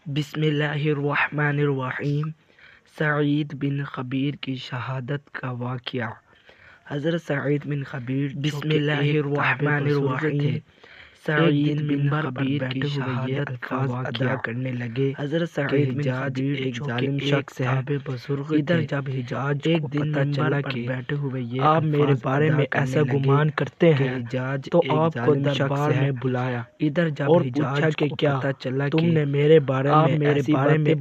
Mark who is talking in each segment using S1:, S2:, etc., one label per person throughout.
S1: بسم اللہ الرحمن الرحیم۔ سعید بن خبیر کی شہادت کا واقعہ۔ حضرت سعید بن خبیر بسم اللہ الرحمن الرحیم سعید بن خبیر کی شہادت کا واقعہ کرنے لگے۔ حضرت سعید بن خبیر ایک ظالم شخص ہے۔ ادھر جب حجاج ایک دن چلا کہ بیٹھے ہوئے یہ آپ میرے بارے میں ایسا گمان کرتے ہیں تو آپ کو دربار میں بلایا۔ ادھر جب حجاج کو پتہ چلا تم نے میرے بارے میں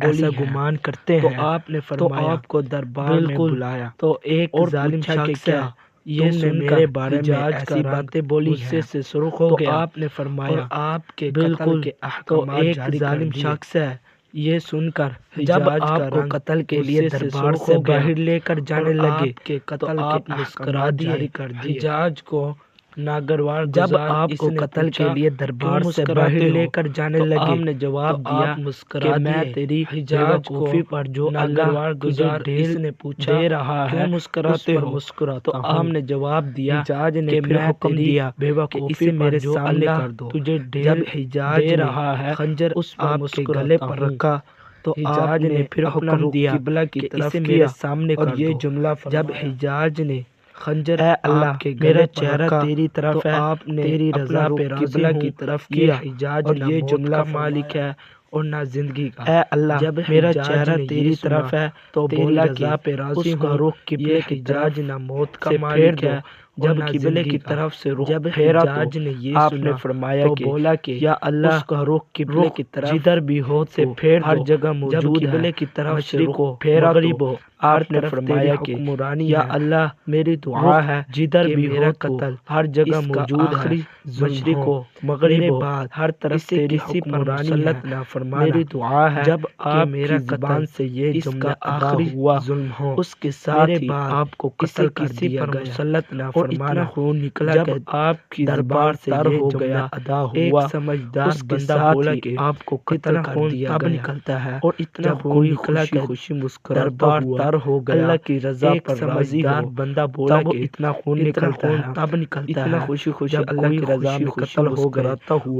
S1: ایسا گمان کرتے ہیں تو آپ نے فرمایا تو آپ کو دربار میں بلایا تو ایک ظالم شخص ہے یہ نے میرے بارے میں ایسی باتیں بولی ہیں سے سرخ ہو گیا۔ آپ نے فرمایا آپ کے قتل کے احکامات جاری ظالم شخص ہے یہ سن کر جب آپ کو قتل کے لیے دربار سے باہر لے کر جانے لگے کے قتل کے احکامات جاری کر دیے۔ حجاج کو ناگوار جب آپ کو قتل کے لیے دربار سے باہر لے کر جانے لگے آپ نے جواب دیا کہ میں تیری حجاج کوفی پر جو ناگوار گزار اس نے پوچھا دے رہا ہے مسکراتے ہو تو آپ نے جواب دیا حجاج نے پھر حکم دیا کہ اسے میرے سامنے کر دو۔ تجھے جب حجاج دے رہا ہے خنجر اس آپ کے گلے پر رکھا تو حجاج نے پھر حکم دیا کہ اسے میرے سامنے کر دو۔ یہ جملہ جب حجاج نے خنجر اے اللہ کے میرا چہرہ تیری طرف ہے آپ نے تیری رضا پہ قبلہ کی طرف کیا۔ حجاج اور یہ جملہ مالک ہے اور نہ زندگی کا۔ اے اللہ جب میرا چہرہ تیری طرف ہے تو تیری رضا پہ راضی ہوں۔ رخ قبلے کی طرف نہ موت کا مالک ہے جب قبلے کی طرف سے رخ پھیرا تو آپ نے فرمایا کہ بولا کہ یا اللہ اس کا رخ قبلے کی طرف جدھر بھی ہو سے پھیر ہر جگہ موجود ہے۔ قبلے کی طرف مشرق کو پھیرا تو آپ نے فرمایا کہ یا اللہ میری دعا ہے جدھر بھی ہو قتل ہر جگہ موجود ہے۔ مشرق کو مغرب بعد ہر طرف تیری حکمرانی مسلط نہ فرمانا۔ میری دعا ہے جب آپ میرا زبان سے یہ جملہ آخری ہوا ظلم ہو اس کے ساتھ ہی آپ کو قتل کر دیا گیا مسلط نہ فرمانا۔ خون نکلا جب آپ کی دربار سے یہ ہو گیا ادا ہوا ایک سمجھدار بندہ بولا کہ آپ کو قتل کر دیا گیا نکلتا ہے اور اتنا خون نکلا کہ خوشی مسکراتا ہوا ہو گیا اللہ کی رضا پر راضی ہو بندہ بولا کہ اتنا خون نکلتا ہے تب نکلتا ہے خوشی خوشی اللہ کی رضا میں قتل ہو گیا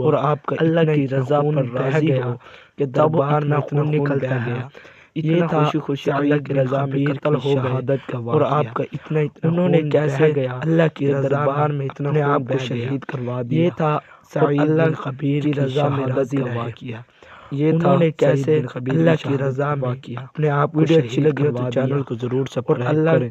S1: اور آپ کا اللہ کی رضا پر راضی ہو کہ دربار میں خون نکلتا ہے۔ یہ تھا خوشی خوشی اللہ کی رضا میں قتل ہو گئے اور آپ کا اتنا انہوں نے کیسے گیا اللہ کی دربار میں اتنا اپنے آپ کو شہید کروا دیا۔ یہ تھا سعید بن خبیر کی رضا میں راضی رہے۔ یہ تھا کیسے اللہ کی رضا میں اپنے آپ کو شہید کروا دیا۔ ویڈیو اچھی لگی تو چینل کو ضرور سبسکرائب کریں۔